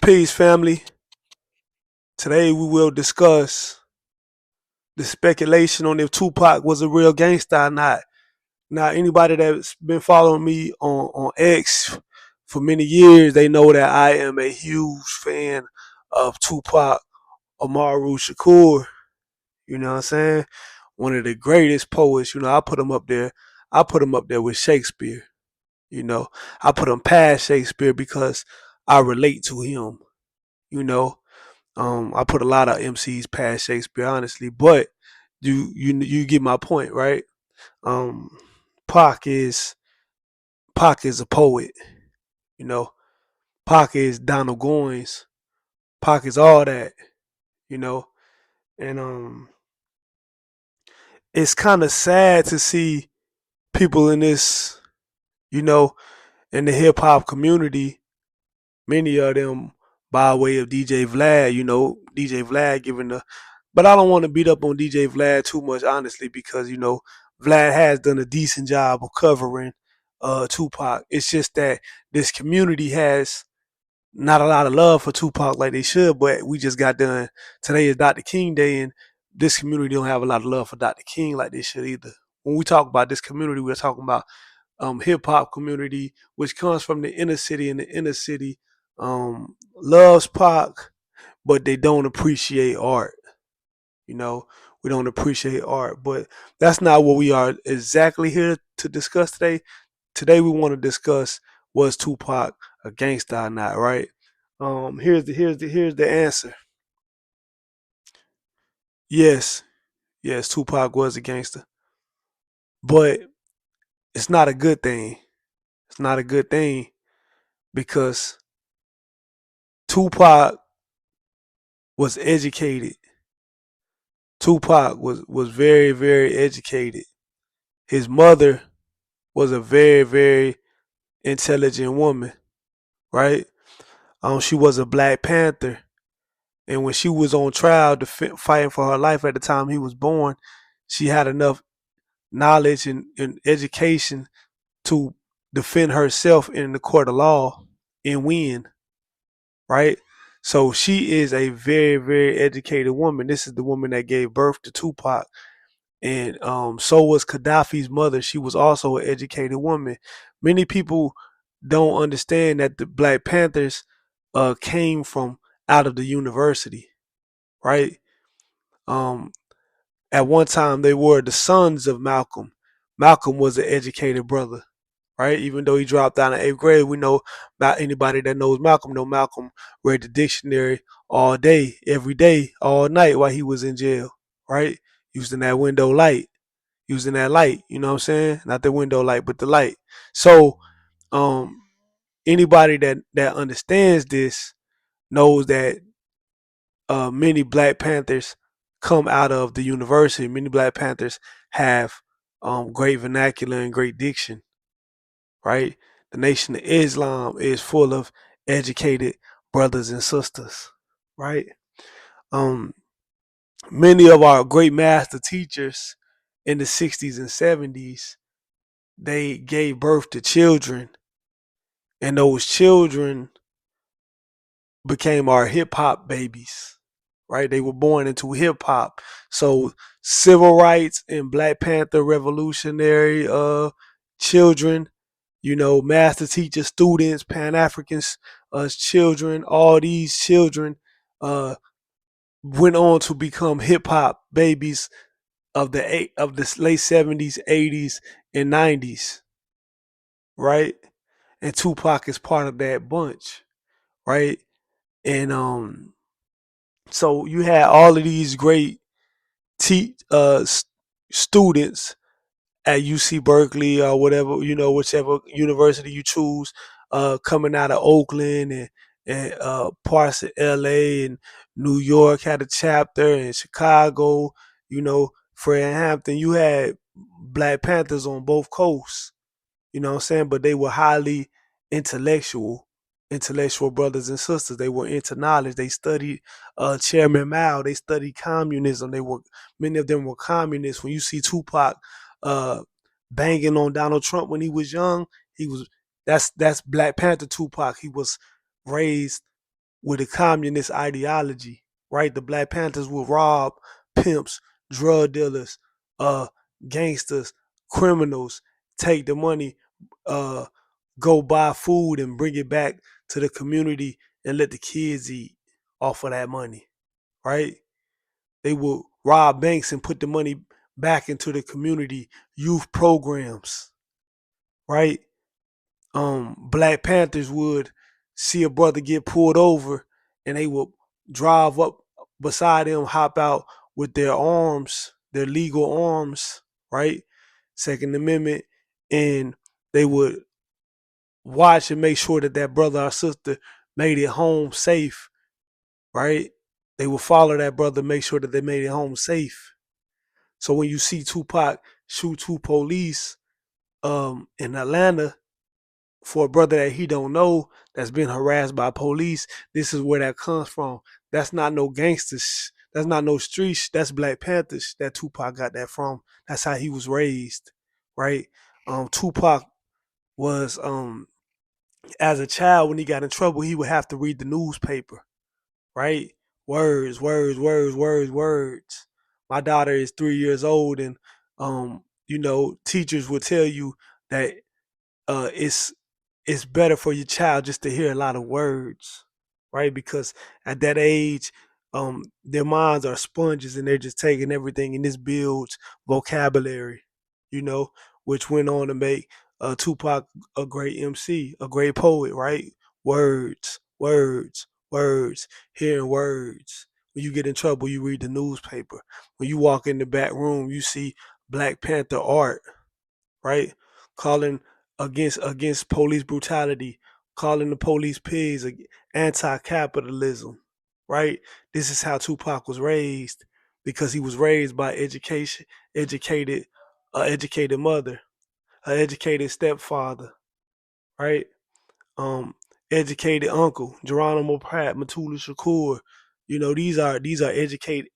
Peace, family. Today we will discuss the speculation on if Tupac was a real gangster or not. Now, anybody that's been following me on X for many years, they know that I am a huge fan of Tupac Amaru Shakur. You know what I'm saying? One of the greatest poets. I put him up there. I put him up there with Shakespeare. You know, I put him past Shakespeare because I relate to him. You know, I put a lot of MCs past Shakespeare, honestly, but you get my point, right? Um, Pac is Pac is a poet, you know. Pac is Donald Goines. Pac is all that, you know. And it's kind of sad to see people in this, you know, in the hip hop community. Many of them by way of DJ Vlad, DJ Vlad giving the. But I don't want to beat up on DJ Vlad too much, honestly, because Vlad has done a decent job of covering Tupac. It's just that this community has not a lot of love for Tupac like they should. But we just got done. Today is Dr. King Day, and this community don't have a lot of love for Dr. King like they should either. When we talk about this community, we're talking about hip hop community, which comes from the inner city, and the inner city loves Pac, but they don't appreciate art. You know, we don't appreciate art, but that's not what we are exactly here to discuss today. Today we want to discuss, was Tupac a gangster or not, right? Here's the answer. Yes, yes, Tupac was a gangster, but it's not a good thing. It's not a good thing because Tupac was educated. Tupac was very, very educated. His mother was a very, very intelligent woman, right? She was a Black Panther, and when she was on trial, fighting for her life at the time he was born, she had enough knowledge and education to defend herself in the court of law and win, right? So she is a very, very educated woman. This is the woman that gave birth to Tupac. And so was Gaddafi's mother. She was also an educated woman. Many people don't understand that the Black Panthers came from out of the university, right? Um, at one time, they were the sons of Malcolm. Malcolm was an educated brother, right? Even though he dropped out in eighth grade, we know about anybody that knows Malcolm. Know Malcolm read the dictionary all day, every day, all night while he was in jail, right? Using that window light, using that light. You know what I'm saying? Not the window light, but the light. So, um, anybody that understands this knows that many Black Panthers come out of the university. Many Black Panthers have great vernacular and great diction, right? The Nation of Islam is full of educated brothers and sisters, right? Um, Many of our great master teachers in the 60s and 70s, they gave birth to children, and those children became our hip hop babies, right? They were born into hip hop. So civil rights and Black Panther revolutionary children, master teacher students, Pan Africans children, all these children went on to become hip hop babies of the late 70s, 80s, and 90s, right? And Tupac is part of that bunch, right? And so you had all of these great students at UC Berkeley or whatever, whichever university you choose, coming out of Oakland and parts of LA and New York had a chapter, and Chicago, Fred Hampton. You had Black Panthers on both coasts, you know what I'm saying? But they were highly intellectual, intellectual brothers and sisters. They were into knowledge. They studied Chairman Mao. They studied communism. Many of them were communists. When you see Tupac uh, banging on Donald Trump when he was young, he was that's Black Panther Tupac. He was raised with a communist ideology, right? The Black Panthers will rob pimps, drug dealers, uh, gangsters, criminals, take the money, uh, go buy food and bring it back to the community and let the kids eat off of that money, right? They will rob banks and put the money back into the community, youth programs, right? Black Panthers would see a brother get pulled over and they would drive up beside him, hop out with their arms, their legal arms, right? Second Amendment, and they would watch and make sure that that brother or sister made it home safe, right? They would follow that brother, make sure that they made it home safe. So when you see Tupac shoot two police in Atlanta, for a brother that he don't know that's been harassed by police, this is where that comes from. That's not no gangsters. That's not no streets. That's Black Panthers. That Tupac got that from. That's how he was raised, right? Tupac was as a child when he got in trouble, he would have to read the newspaper, right? Words, words, words, words, words. My daughter is 3 years old, and teachers would tell you that it's better for your child just to hear a lot of words, right? Because at that age, their minds are sponges and they're just taking everything, and this builds vocabulary, you know, which went on to make Tupac a great MC, a great poet, right? Words, words, words, hearing words. When you get in trouble, you read the newspaper. When you walk in the back room, you see Black Panther art, right? Calling against police brutality, calling the police pigs, anti-capitalism, right? This is how Tupac was raised because he was raised by educated, educated mother, an educated stepfather, right? Um, Educated uncle, Geronimo Pratt, Matula Shakur. These are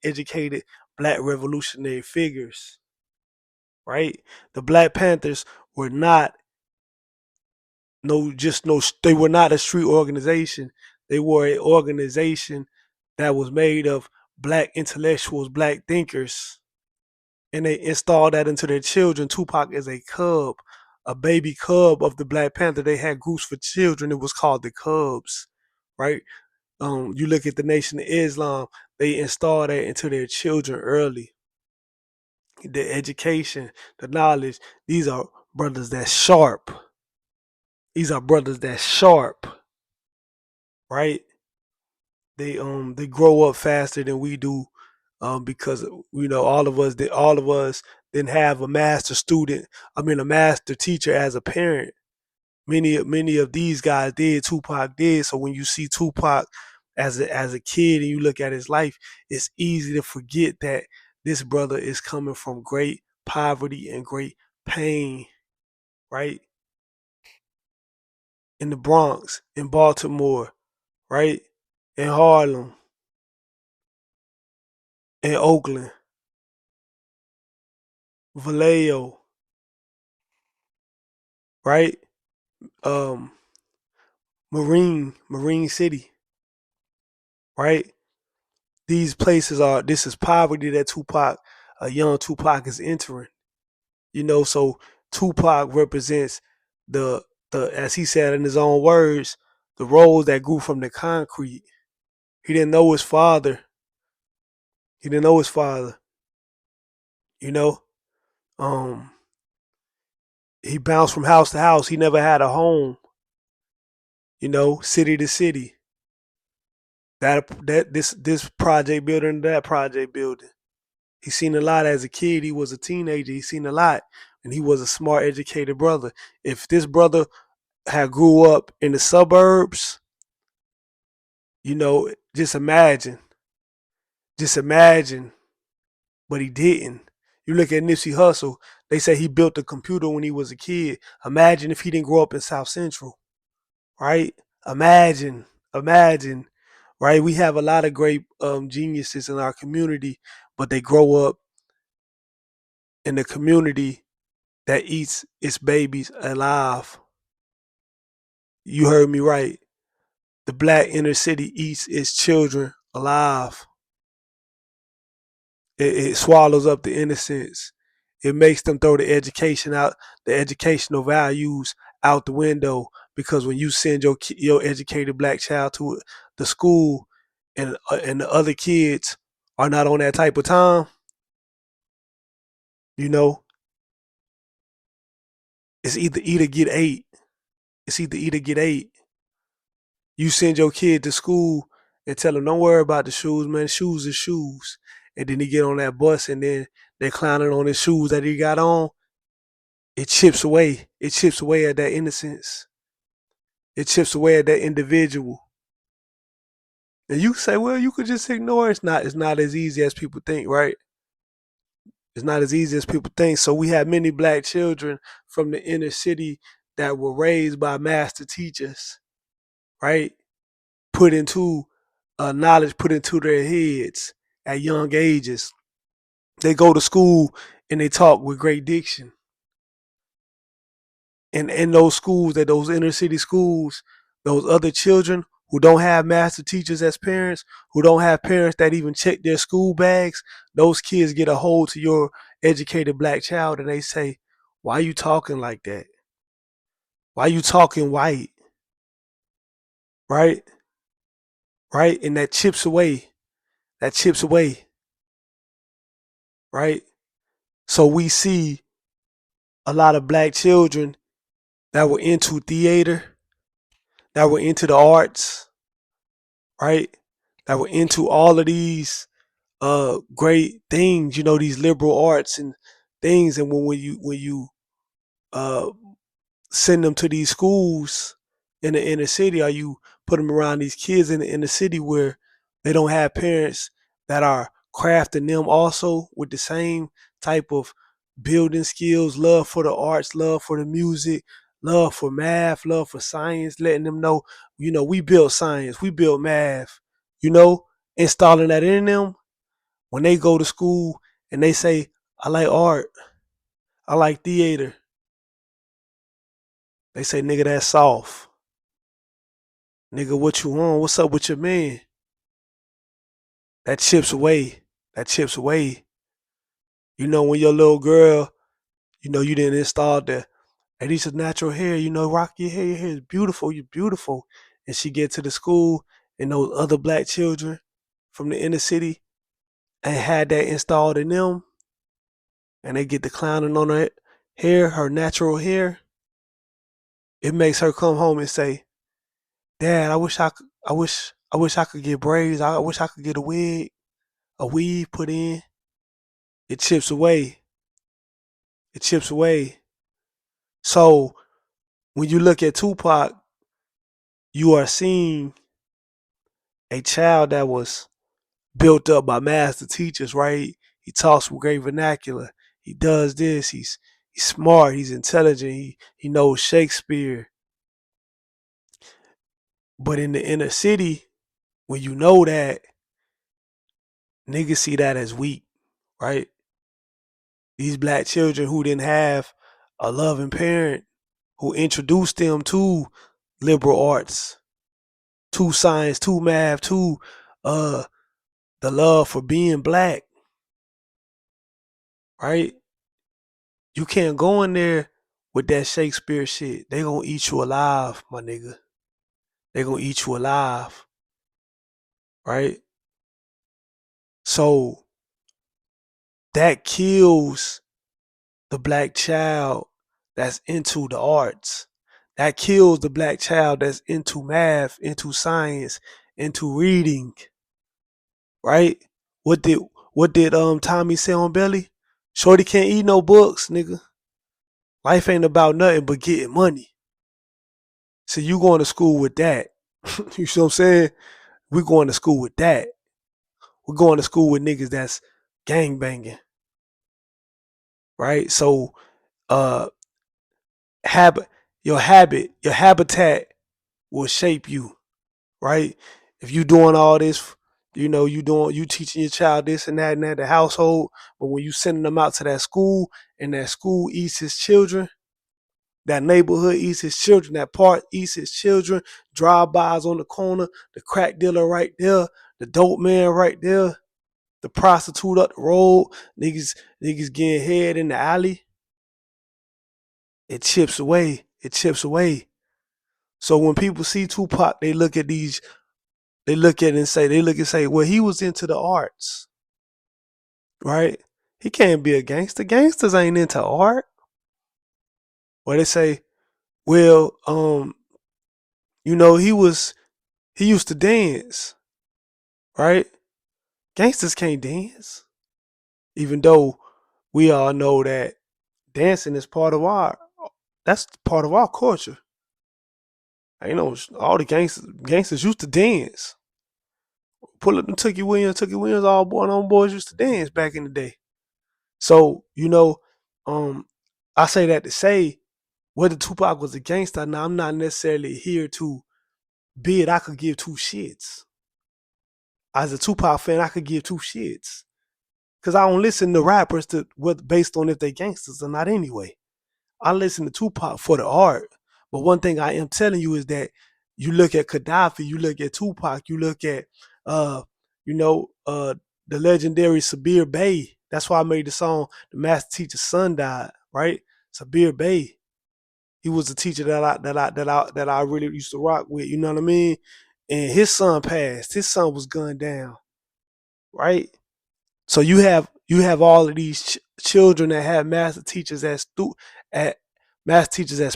educated black revolutionary figures, right? The Black Panthers were not they were not a street organization. They were an organization that was made of black intellectuals, black thinkers, and they installed that into their children. Tupac is a cub, a baby cub of the Black Panther. They had groups for children. It was called the Cubs, right? You look at the Nation of Islam, they installed that into their children early. The education, the knowledge. These are brothers that's sharp. These are brothers that's sharp, right? They grow up faster than we do, because all of us didn't have a master student. I mean, a master teacher as a parent. Many of these guys did. Tupac did. So when you see Tupac as a kid and you look at his life, it's easy to forget that this brother is coming from great poverty and great pain, right? In the Bronx, in Baltimore, right? In Harlem, in Oakland, Vallejo, right? Um, Marine City, right? This is poverty that young Tupac is entering. So Tupac represents the as he said in his own words, the rose that grew from the concrete. He didn't know his father. He didn't know his father. You know, um, he bounced from house to house. He never had a home. City to city. This project building, that project building. He seen a lot as a kid. He was a teenager. He seen a lot, and he was a smart, educated brother. If this brother had grew up in the suburbs, just imagine, just imagine. But he didn't. You look at Nipsey Hussle. They say he built a computer when he was a kid. Imagine if he didn't grow up in South Central, right? Imagine, right? We have a lot of great geniuses in our community, but they grow up in a community that eats its babies alive. You heard me right. the black inner city eats its children alive. It swallows up the innocence. It makes them throw the educational values out the window, because when you send your educated black child to the school, and the other kids are not on that type of time, you know, it's either eat or get ate. It's either eat or get ate. You send your kid to school and tell them, don't worry about the shoes, man. Shoes is shoes. And then he get on that bus and then they're clowning on his shoes that he got on. It chips away. It chips away at that innocence. It chips away at that individual. And you say, well, you could just ignore it. It's not as easy as people think, right? It's not as easy as people think. So we have many black children from the inner city that were raised by master teachers, right? Put into knowledge put into their heads at young ages. They go to school and they talk with great diction. And in those schools, at those inner city schools, those other children who don't have master teachers as parents, who don't have parents that even check their school bags, those kids get a hold to your educated black child and they say, why are you talking like that? Why are you talking white? Right? Right? And that chips away. That chips away. Right? So we see a lot of black children that were into theater, that were into the arts, right? That were into all of these great things, these liberal arts and things. And when you uh send them to these schools in the inner city, or you put them around these kids in the inner city where they don't have parents that are crafting them also with the same type of building skills, love for the arts, love for the music, love for math, love for science, letting them know, we build science, we build math, you know, installing that in them. When they go to school and they say, I like art, I like theater, they say, nigga, that's soft. Nigga, what you on? What's up with your man? That chips away. That chips away. When your little girl, you didn't install the, hey, these is natural hair, rock your hair is beautiful, you're beautiful. And she get to the school and those other black children from the inner city and had that installed in them, and they get the clowning on her hair, her natural hair. It makes her come home and say, Dad, I wish I could get braids. I wish I could get a weave put in. It chips away. It chips away. So when you look at Tupac, you are seeing a child that was built up by master teachers, right? He talks with great vernacular. He does this. He's smart. He's intelligent. He knows Shakespeare. But in the inner city, when you know that, niggas see that as weak, right? These black children who didn't have a loving parent who introduced them to liberal arts, to science, to math, to uh the love for being black, right? You can't go in there with that Shakespeare shit. They gonna eat you alive, my nigga. They gonna eat you alive, right? So that kills the black child that's into the arts. That kills the black child that's into math, into science, into reading, right? What did Tommy say on Belly? Shorty can't eat no books, nigga. Life ain't about nothing but getting money. So you going to school with that. You see what I'm saying? We going to school with that. We're going to school with niggas that's gang banging. Right? So uh habit your habitat will shape you, right? If you doing all this, you teaching your child this and that, the household, but when you sending them out to that school and that school eats its children, That neighborhood eats his children. That part eats his children. Drive-bys on the corner. The crack dealer right there. The dope man right there. The prostitute up the road. Niggas getting head in the alley. It chips away. It chips away. So when people see Tupac, they look at these. They look at it and say. They look and say, well, he was into the arts, right? He can't be a gangster. Gangsters ain't into art. Or they say, well, he used to dance, right? Gangsters can't dance, even though we all know that dancing is part of our culture. I know all the gangsters used to dance. Pull up the Tookie Williams, all boy on boys used to dance back in the day. So um, I say that to say whether Tupac was a gangster. Now I'm not necessarily here to be it. I could give two shits. As a Tupac fan, I could give two shits because I don't listen to rappers to what based on if they gangsters or not. Anyway, I listen to Tupac for the art. But one thing I am telling you is that you look at Gaddafi, you look at Tupac, you look at uh, you know, the legendary Sabir Bey. That's why I made the song "The Master Teacher's Son Died." Right, Sabir Bey. He was a teacher that I really used to rock with. You know what I mean? And his son passed. His son was gunned down. Right. So you have all of these children that have at master teachers as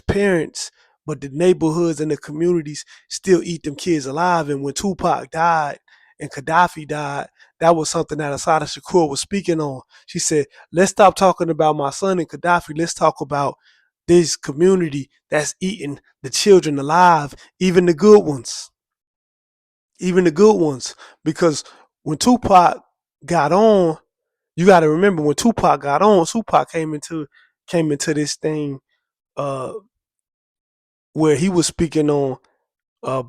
parents, but the neighborhoods and the communities still eat them kids alive. And when Tupac died and Gaddafi died, that was something that Asada Shakur was speaking on. She said, "Let's stop talking about my son and Gaddafi. Let's talk about this community that's eating the children alive, even the good ones." Even the good ones. Because when Tupac got on, you got to remember when Tupac got on, Tupac came into this thing uh, where he was speaking on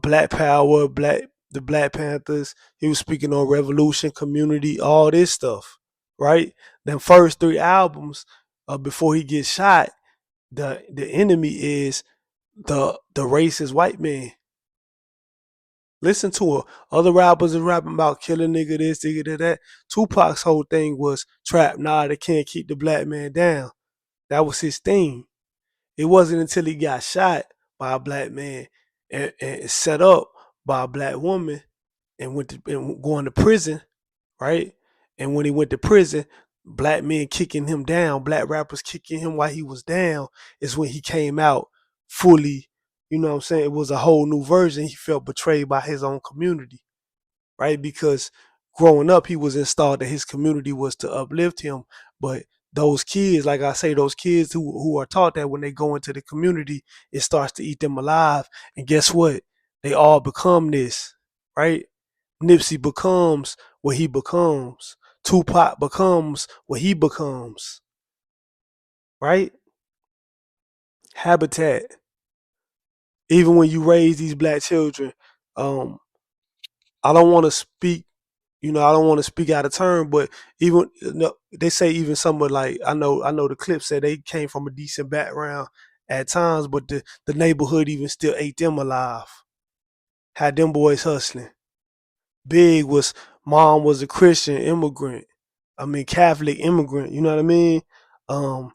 Black Power, the Black Panthers. He was speaking on revolution, community, all this stuff, right? Them first three albums before he gets shot, the enemy is the racist white man. Listen to her. Other rappers are rapping about killing nigga this, nigga that. Tupac's whole thing was trap. Nah, they can't keep the black man down. That was his thing. It wasn't until he got shot by a black man and set up by a black woman and going to prison, right? And when he went to prison, black men kicking him down, black rappers kicking him while he was down, is when he came out fully. You know what I'm saying? It was a whole new version. He felt betrayed by his own community, right? Because growing up, he was installed that his community was to uplift him. But those kids, like I say, those kids who are taught that when they go into the community, it starts to eat them alive. And guess what? They all become this, right? Nipsey becomes what he becomes. Tupac becomes what he becomes, right? Habitat. Even when you raise these black children, um, I don't want to speak I don't want to speak out of turn, but even they say even someone like I know the clip said they came from a decent background at times, but the neighborhood even still ate them alive. Had them boys hustling. Big was mom was a Christian immigrant. I mean Catholic immigrant. You know what I mean? Um,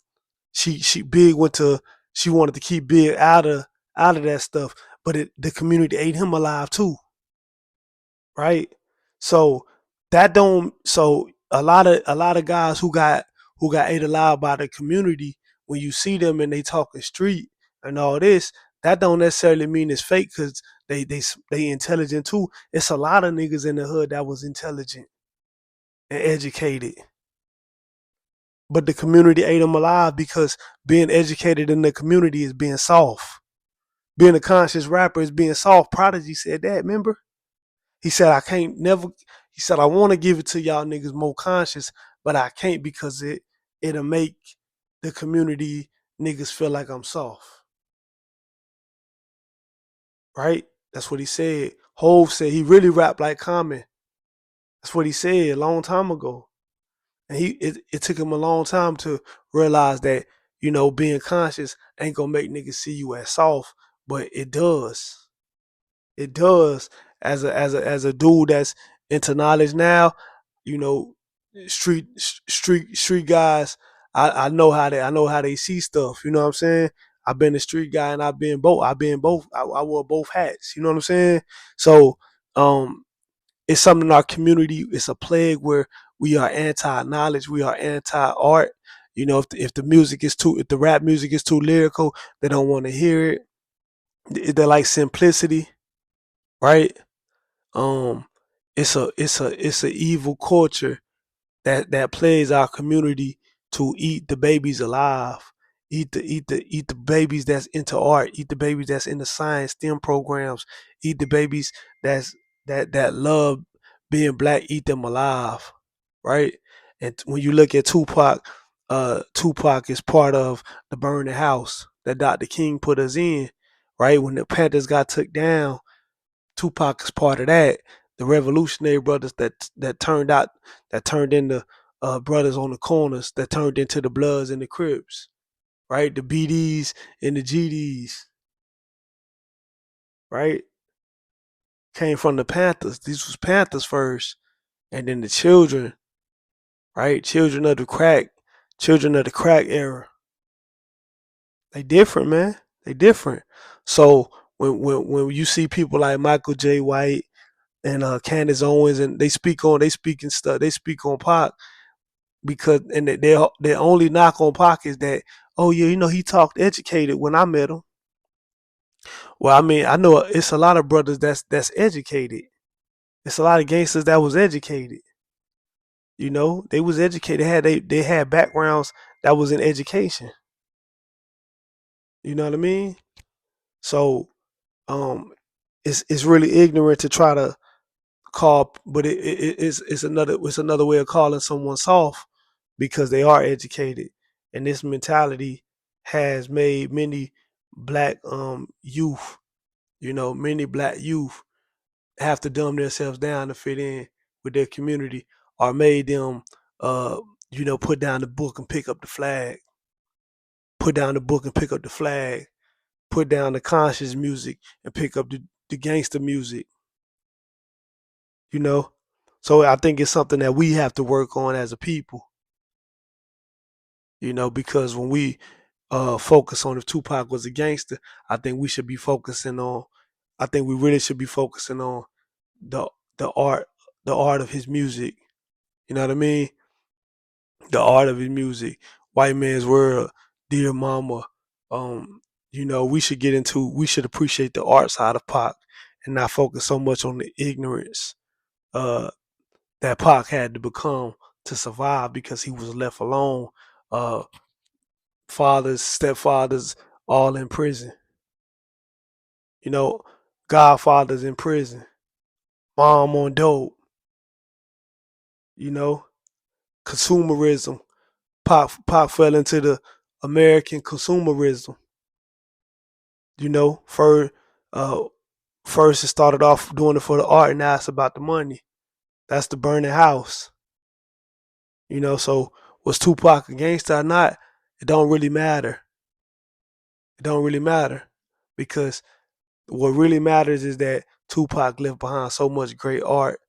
she Big went to she wanted to keep Big out of that stuff, but the community ate him alive too, right? So that don't so a lot of guys who got ate alive by the community, when you see them and they talking street and all this, that don't necessarily mean it's fake because they intelligent too. It's a lot of niggas in the hood that was intelligent and educated, but the community ate them alive because being educated in the community is being soft. Being a conscious rapper is being soft. Prodigy said that, remember? He said, I can't never, he said, I want to give it to y'all niggas more conscious, but I can't because it'll make the community niggas feel like I'm soft. Right? That's what he said. Hove said he really rapped like Common. That's what he said a long time ago. And it took him a long time to realize that, being conscious ain't gonna make niggas see you as soft, but it does. It does. As a dude that's into knowledge now, you know, street guys. I know how they see stuff. You know what I'm saying? I've been a street guy and I've been both. I've been both. I wore both hats. You know what I'm saying? So um, it's something in our community. It's a plague where we are anti-knowledge. We are anti-art. If the music is too, if the rap music is too lyrical, they don't want to hear it. They like simplicity, right? Um, it's a evil culture that plays our community to eat the babies alive, eat the babies that's into art, eat the babies that's into science STEM programs, eat the babies that love being black, eat them alive, right? And when you look at Tupac, Tupac is part of the burning house that Dr. King put us in, right? When the Panthers got took down, Tupac is part of that. The revolutionary brothers that turned into brothers on the corners, that turned into the Bloods and the Crips, right? The BDs and the GDs, right? Came from the Panthers. These was Panthers first, and then the children, right? Children of the crack era. They different, man. They different. So when you see people like Michael J. White and Candace Owens, and they speak on Pac, because and their only knock on Pac is that, oh yeah, he talked educated when I met him. Well, I mean, I know it's a lot of brothers that's educated. It's a lot of gangsters that was educated. They was educated. They had backgrounds that was in education. You know what I mean? So it's really ignorant to try to call, but it's another way of calling someone soft because they are educated, and this mentality has made many black youth, many black youth have to dumb themselves down to fit in with their community, or made them uh put down the book and pick up the flag, put down the book and pick up the flag, put down the conscious music and pick up the gangster music, you know. So I think it's something that we have to work on as a people, because when we focus on if Tupac was a gangster, I think we should be focusing on I think we really should be focusing on the the art the art of his music. You know what I mean? The art of his music. White Man's World, Dear Mama. We should appreciate the art side of Pac and not focus so much on the ignorance uh that Pac had to become to survive because he was left alone. Uh Fathers, stepfathers, all in prison. You know, Godfathers in prison, mom on dope, you know, consumerism. Pac fell into the American consumerism, you know. Uh, first it started off doing it for the art, and now it's about the money. That's the burning house, so was Tupac a gangster or not? It don't really matter. It don't really matter because what really matters is that Tupac left behind so much great art,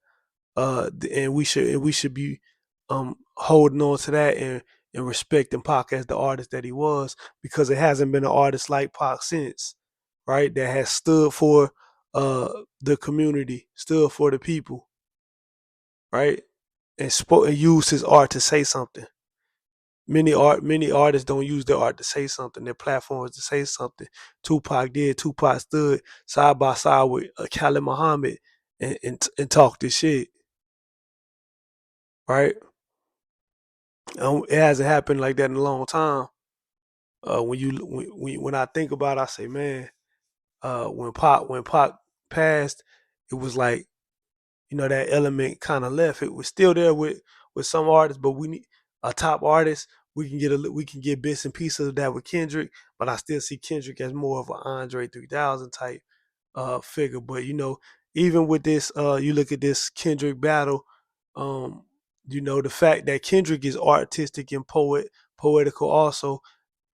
and we should be holding on to that and respecting Pac as the artist that he was, because it hasn't been an artist like Pac since, right? That has stood for uh, the community, stood for the people, right? And used his art to say something. Many artists don't use their art to say something, their platforms to say something. Tupac did. Tupac stood side by side with Khalid Muhammad and talked this shit, right? It hasn't happened like that in a long time. When I think about it, I say, man, when Pac passed, it was like, that element kind of left. It was still there with some artists, but we need a top artist. We can get bits and pieces of that with Kendrick, but I still see Kendrick as more of an Andre 3000 type figure. But even with this, you look at this Kendrick battle. The fact that Kendrick is artistic and poetical also.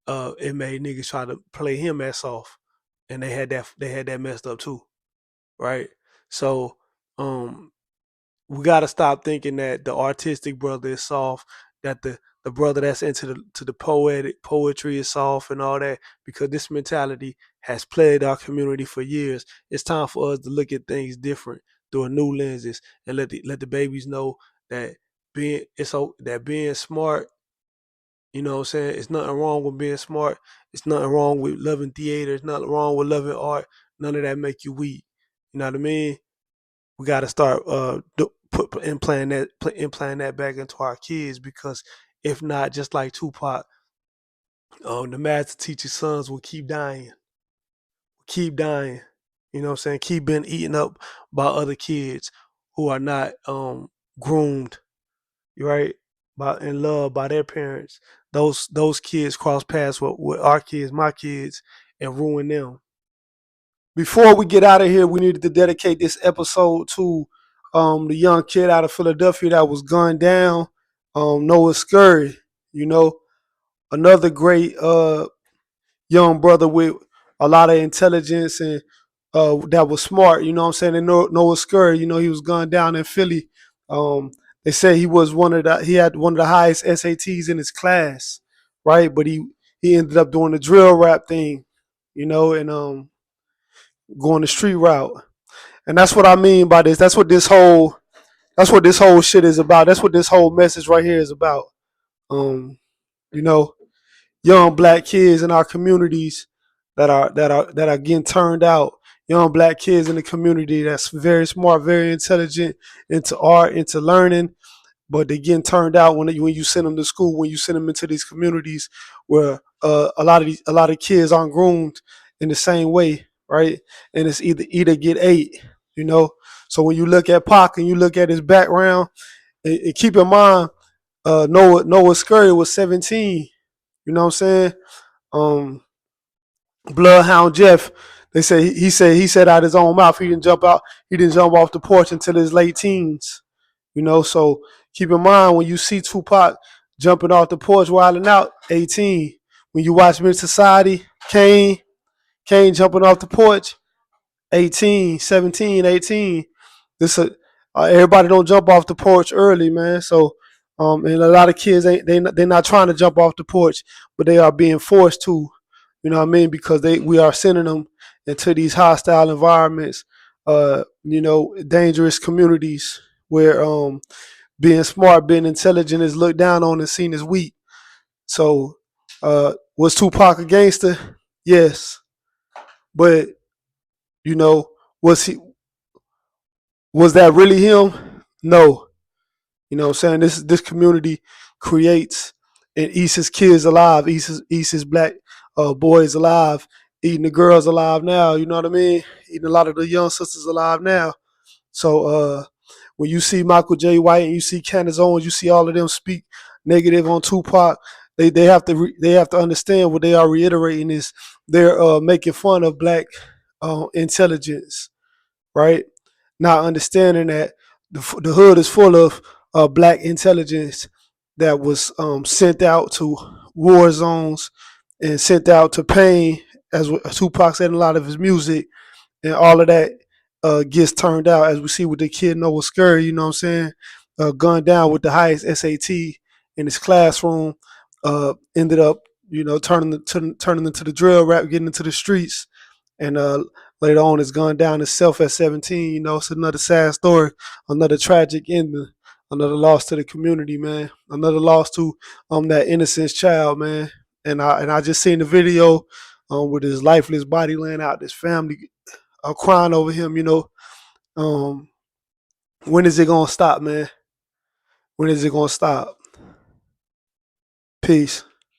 it made niggas try to play him as soft, and they had that messed up too, right? So um, we got to stop thinking that the artistic brother is soft, that the brother that's into the poetic poetry is soft and all that, because this mentality has plagued our community for years. It's time for us to look at things different through a new lenses and let the babies know that being smart, what I'm saying? It's nothing wrong with being smart. It's nothing wrong with loving theater. It's nothing wrong with loving art. None of that make you weak. You know what I mean? We got to start implanting that back into our kids, because if not, just like Tupac, the master teacher's sons will keep dying. You know what I'm saying? Keep being eaten up by other kids who are not groomed, right? By and loved by their parents. Those kids cross paths with our kids, my kids, and ruin them. Before we get out of here, we needed to dedicate this episode to the young kid out of Philadelphia that was gunned down, Noah Scurry. You know, another great young brother with a lot of intelligence and that was smart. You know what I'm saying? And Noah Scurry, he was gunned down in Philly. Um, they say he had one of the highest SATs in his class, right? But he ended up doing the drill rap thing, and going the street route. And that's what I mean by this. That's what this whole shit is about. That's what this whole message right here is about. Um, you know, young black kids in our communities that are getting turned out. Young black kids in the community that's very smart, very intelligent, into art, into learning, but they getting turned out when you send them to school, when you send them into these communities where a lot of kids aren't groomed in the same way, right? And it's either get ate, you know. So when you look at Pac and you look at his background, and keep in mind, Noah Scurry was 17. You know what I'm saying? Um, Bloodhound Jeff, they say he said out his own mouth he didn't jump off the porch until his late teens. So keep in mind when you see Tupac jumping off the porch wilding out, 18. When you watch Mid Society, Kane jumping off the porch, 18, 17, 18. This everybody don't jump off the porch early, man. So and a lot of kids they're not trying to jump off the porch, but they are being forced to. You know what I mean? Because we are sending them into these hostile environments, dangerous communities where being smart, being intelligent is looked down on and seen as weak. So was Tupac a gangster? Yes. But, you know, was that really him? No. You know what I'm saying? This community creates and eats his kids alive, eats his black boys alive, eating the girls alive now, you know what I mean? Eating a lot of the young sisters alive now. So when you see Michael J. White and you see Candace Owens, you see all of them speak negative on Tupac. They have to understand what they are reiterating is they're making fun of black intelligence, right? Not understanding that the hood is full of black intelligence that was sent out to war zones and sent out to pain, as Tupac said in a lot of his music, and all of that gets turned out, as we see with the kid Noah Scurry, you know what I'm saying, gunned down with the highest SAT in his classroom, ended up, turning into the drill rap, getting into the streets, and later on is gunned down himself at 17. It's another sad story, another tragic ending, another loss to the community, man, another loss to that innocent child, man. And I just seen the video with his lifeless body laying out, this family crying over him. Um, when is it gonna stop, man? When is it gonna stop? Peace.